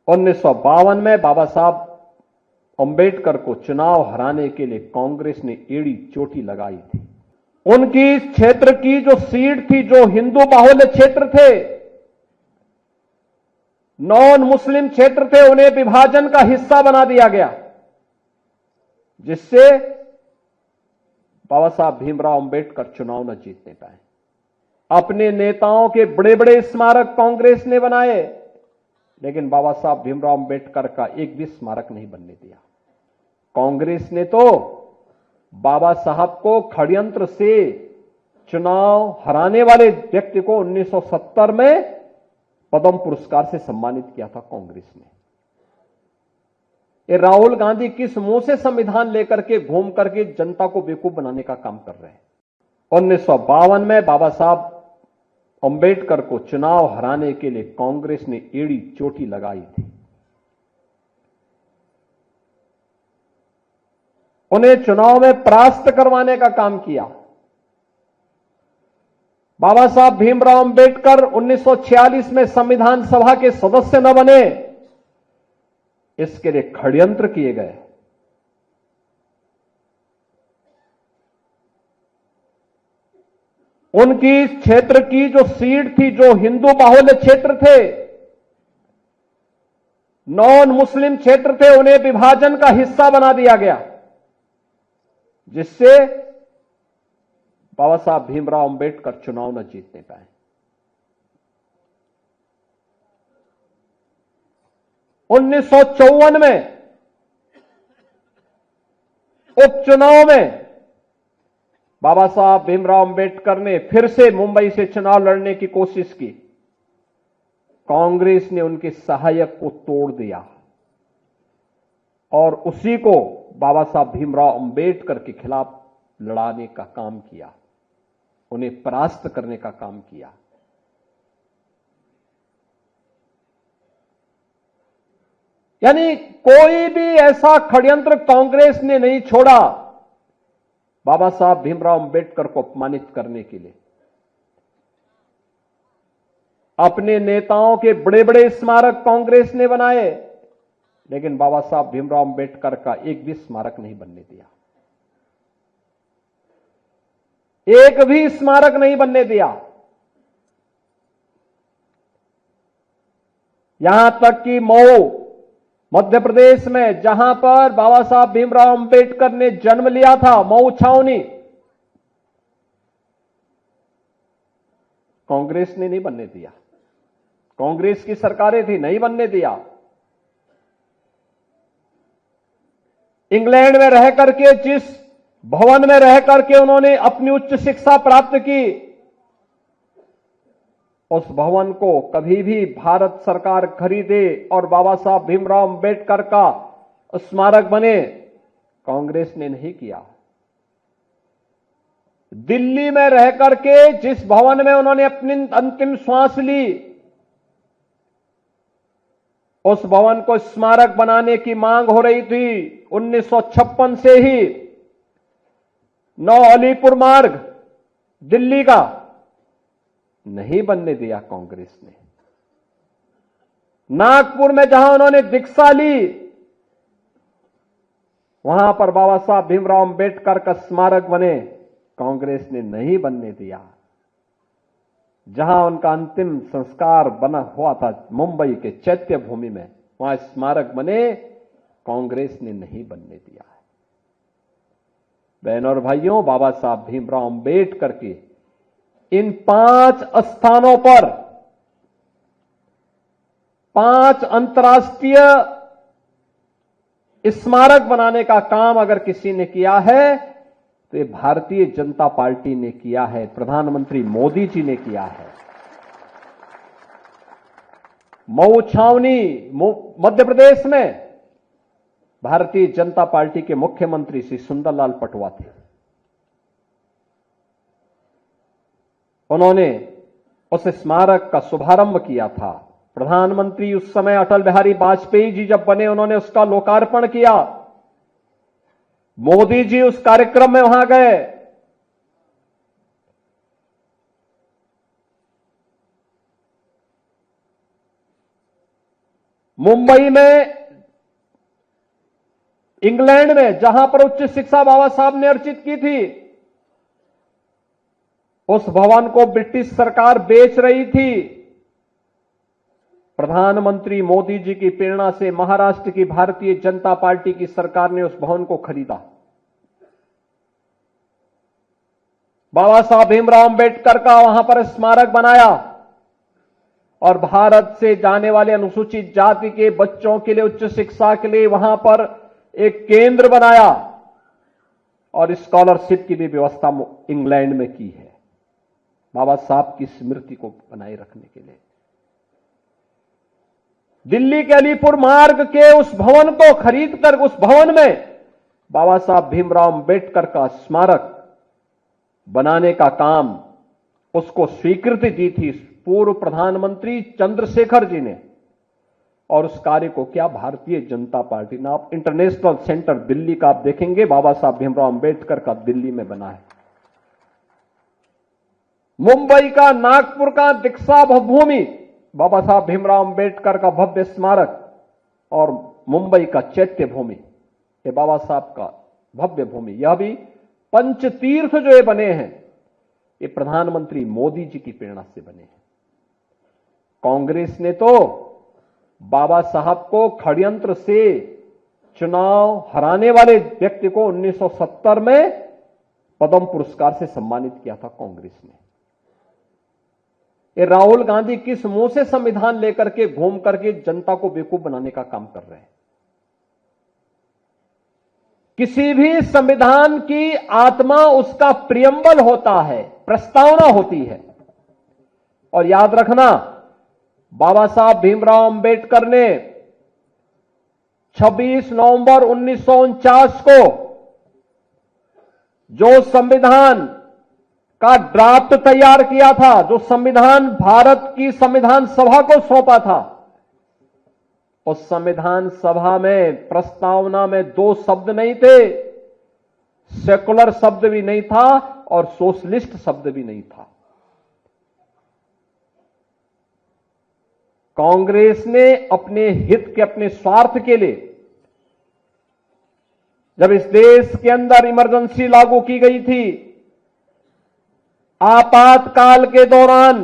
1952 में बाबा साहब अंबेडकर को चुनाव हराने के लिए कांग्रेस ने एड़ी चोटी लगाई थी। उनकी इस क्षेत्र की जो सीट थी, जो हिंदू बाहुल्य क्षेत्र थे, नॉन मुस्लिम क्षेत्र थे, उन्हें विभाजन का हिस्सा बना दिया गया, जिससे बाबा साहब भीमराव अंबेडकर चुनाव न जीतने पाए। अपने नेताओं के बड़े बड़े स्मारक कांग्रेस ने बनाए, लेकिन बाबा साहब भीमराव अंबेडकर का एक भी स्मारक नहीं बनने दिया। कांग्रेस ने तो बाबा साहब को षड्यंत्र से चुनाव हराने वाले व्यक्ति को 1970 में पद्म पुरस्कार से सम्मानित किया था कांग्रेस ने। ये राहुल गांधी किस मुंह से संविधान लेकर के घूम करके जनता को बेवकूफ बनाने का काम कर रहे हैं। 1952 में बाबा साहब अंबेडकर को चुनाव हराने के लिए कांग्रेस ने एड़ी चोटी लगाई थी। उन्हें चुनाव में परास्त करवाने का काम किया। बाबा साहब भीमराव अंबेडकर 1946 में संविधान सभा के सदस्य न बने, इसके लिए षड्यंत्र किए गए। उनकी इस क्षेत्र की जो सीट थी, जो हिंदू बाहुल्य क्षेत्र थे, नॉन मुस्लिम क्षेत्र थे, उन्हें विभाजन का हिस्सा बना दिया गया, जिससे बाबा साहब भीमराव अंबेडकर चुनाव न जीतने पाए। 1954 में उपचुनाव में बाबा साहब भीमराव अंबेडकर ने फिर से मुंबई से चुनाव लड़ने की कोशिश की। कांग्रेस ने उनके सहायक को तोड़ दिया और उसी को बाबा साहब भीमराव अंबेडकर के खिलाफ लड़ाने का काम किया, उन्हें परास्त करने का काम किया। यानी कोई भी ऐसा षड्यंत्र कांग्रेस ने नहीं छोड़ा बाबा साहब भीमराव अंबेडकर को अपमानित करने के लिए। अपने नेताओं के बड़े बड़े स्मारक कांग्रेस ने बनाए, लेकिन बाबा साहब भीमराव अंबेडकर का एक भी स्मारक नहीं बनने दिया। एक भी स्मारक नहीं बनने दिया। यहां तक कि मऊ मध्य प्रदेश में, जहां पर बाबा साहब भीमराव अंबेडकर ने जन्म लिया था, मऊ छावनी, कांग्रेस ने नहीं बनने दिया। कांग्रेस की सरकारें थी, नहीं बनने दिया। इंग्लैंड में रह करके, जिस भवन में रह करके उन्होंने अपनी उच्च शिक्षा प्राप्त की, उस भवन को कभी भी भारत सरकार खरीदे और बाबा साहब भीमराव अंबेडकर का स्मारक बने, कांग्रेस ने नहीं किया। दिल्ली में रह करके जिस भवन में उन्होंने अपनी अंतिम श्वास ली, उस भवन को स्मारक बनाने की मांग हो रही थी 1956 से ही। 9 अलीपुर मार्ग दिल्ली का नहीं बनने दिया कांग्रेस ने। नागपुर में जहां उन्होंने दीक्षा ली, वहां पर बाबा साहब भीमराव अंबेडकर का स्मारक बने, कांग्रेस ने नहीं बनने दिया। जहां उनका अंतिम संस्कार बना हुआ था मुंबई के चैत्य भूमि में, वहां स्मारक बने, कांग्रेस ने नहीं बनने दिया। बहनों और भाइयों, बाबा साहब भीमराव अंबेडकर के इन 5 स्थानों पर 5 अंतर्राष्ट्रीय स्मारक बनाने का काम अगर किसी ने किया है तो ये भारतीय जनता पार्टी ने किया है, प्रधानमंत्री मोदी जी ने किया है। मऊ छावनी मध्य प्रदेश में भारतीय जनता पार्टी के मुख्यमंत्री श्री सुंदरलाल पटवा थे। उन्होंने उस स्मारक का शुभारंभ किया था। प्रधानमंत्री उस समय अटल बिहारी वाजपेयी जी जब बने, उन्होंने उसका लोकार्पण किया। मोदी जी उस कार्यक्रम में वहां गए। मुंबई में, इंग्लैंड में, जहां पर उच्च शिक्षा बाबा साहब ने अर्जित की थी, उस भवन को ब्रिटिश सरकार बेच रही थी। प्रधानमंत्री मोदी जी की प्रेरणा से महाराष्ट्र की भारतीय जनता पार्टी की सरकार ने उस भवन को खरीदा। बाबा साहब भीमराव अंबेडकर का वहां पर स्मारक बनाया और भारत से जाने वाले अनुसूचित जाति के बच्चों के लिए उच्च शिक्षा के लिए वहां पर एक केंद्र बनाया और स्कॉलरशिप की भी व्यवस्था इंग्लैंड में की है, बाबा साहब की स्मृति को बनाए रखने के लिए। दिल्ली के अलीपुर मार्ग के उस भवन को खरीदकर उस भवन में बाबा साहब भीमराव अंबेडकर का स्मारक बनाने का काम, उसको स्वीकृति दी थी पूर्व प्रधानमंत्री चंद्रशेखर जी ने, और उस कार्य को क्या भारतीय जनता पार्टी ने, आप इंटरनेशनल सेंटर दिल्ली का आप देखेंगे बाबा साहब भीमराव अंबेडकर का दिल्ली में बना है। मुंबई का, नागपुर का दीक्षा भूमि, बाबा साहब भीमराव अंबेडकर का भव्य स्मारक, और मुंबई का चैत्य भूमि, ये बाबा साहब का भव्य भूमि। यह भी पंचतीर्थ जो ये बने हैं, ये प्रधानमंत्री मोदी जी की प्रेरणा से बने हैं। कांग्रेस ने तो बाबा साहब को षड्यंत्र से चुनाव हराने वाले व्यक्ति को 1970 में पद्म पुरस्कार से सम्मानित किया था कांग्रेस ने। ये राहुल गांधी किस मुंह से संविधान लेकर के घूम करके जनता को बेवकूफ बनाने का काम कर रहे हैं। किसी भी संविधान की आत्मा उसका प्रियम्बल होता है, प्रस्तावना होती है। और याद रखना, बाबा साहब भीमराव अंबेडकर ने 26 नवंबर 1949 को जो संविधान का ड्राफ्ट तैयार किया था, जो संविधान भारत की संविधान सभा को सौंपा था, उस संविधान सभा में प्रस्तावना में 2 शब्द नहीं थे, सेकुलर शब्द भी नहीं था और सोशलिस्ट शब्द भी नहीं था। कांग्रेस ने अपने हित के, अपने स्वार्थ के लिए, जब इस देश के अंदर इमरजेंसी लागू की गई थी, आपातकाल के दौरान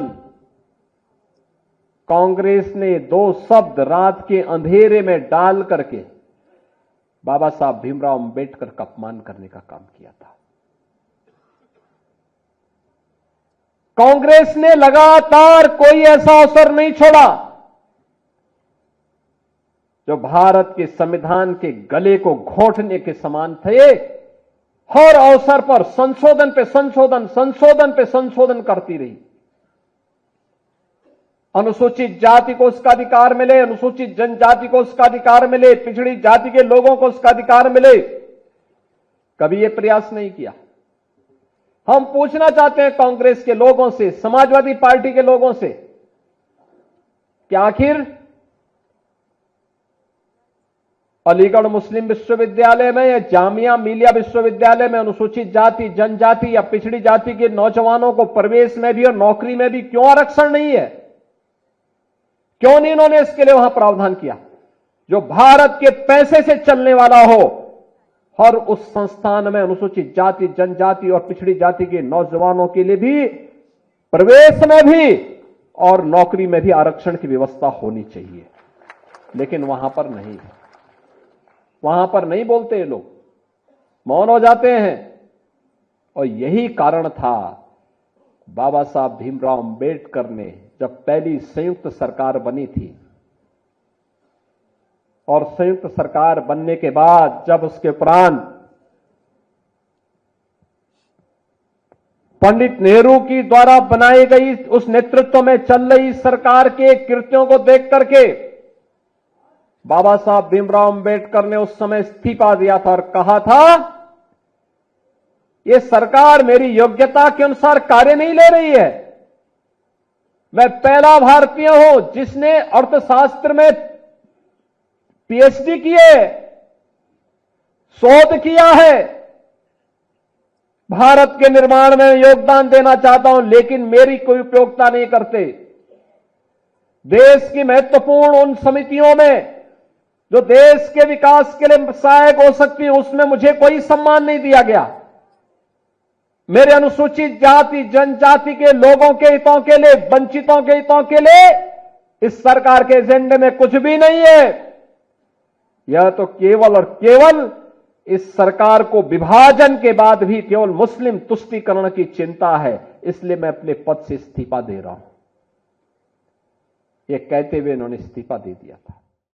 कांग्रेस ने 2 शब्द रात के अंधेरे में डाल करके बाबा साहब भीमराव अंबेडकर का अपमान करने का काम किया था। कांग्रेस ने लगातार कोई ऐसा अवसर नहीं छोड़ा जो भारत के संविधान के गले को घोंटने के समान थे। हर अवसर पर संशोधन पे संशोधन, संशोधन पे संशोधन करती रही। अनुसूचित जाति को उसका अधिकार मिले, अनुसूचित जनजाति को उसका अधिकार मिले, पिछड़ी जाति के लोगों को उसका अधिकार मिले, कभी यह प्रयास नहीं किया। हम पूछना चाहते हैं कांग्रेस के लोगों से, समाजवादी पार्टी के लोगों से, कि आखिर अलीगढ़ मुस्लिम विश्वविद्यालय में या जामिया मिलिया विश्वविद्यालय में अनुसूचित जाति, जनजाति या पिछड़ी जाति के नौजवानों को प्रवेश में भी और नौकरी में भी क्यों आरक्षण नहीं है? क्यों नहीं इन्होंने इसके लिए वहां प्रावधान किया? जो भारत के पैसे से चलने वाला हो, हर उस संस्थान में अनुसूचित जाति, जनजाति और पिछड़ी जाति के नौजवानों के लिए भी प्रवेश में भी और नौकरी में भी आरक्षण की व्यवस्था होनी चाहिए। लेकिन वहां पर नहीं है, वहां पर नहीं बोलते ये लोग, मौन हो जाते हैं। और यही कारण था बाबा साहब भीमराव अंबेडकर ने जब पहली संयुक्त सरकार बनी थी, और संयुक्त सरकार बनने के बाद जब उसके उपरांत पंडित नेहरू की द्वारा बनाई गई उस नेतृत्व में चल रही सरकार के कृत्यों को देख करके बाबा साहब भीमराव अंबेडकर ने उस समय इस्तीफा दिया था और कहा था, यह सरकार मेरी योग्यता के अनुसार कार्य नहीं ले रही है। मैं पहला भारतीय हूं जिसने अर्थशास्त्र में पीएचडी की है, शोध किया है, भारत के निर्माण में योगदान देना चाहता हूं, लेकिन मेरी कोई उपयोगिता नहीं करते। देश की महत्वपूर्ण उन समितियों में जो देश के विकास के लिए सहायक हो सकती है, उसमें मुझे कोई सम्मान नहीं दिया गया। मेरे अनुसूचित जाति जनजाति के लोगों के हितों के लिए, वंचितों के हितों के लिए इस सरकार के एजेंडे में कुछ भी नहीं है। यह तो केवल और केवल इस सरकार को विभाजन के बाद भी केवल मुस्लिम तुष्टीकरण की चिंता है, इसलिए मैं अपने पद से इस्तीफा दे रहा हूं। यह कहते हुए इन्होंने इस्तीफा दे दिया था।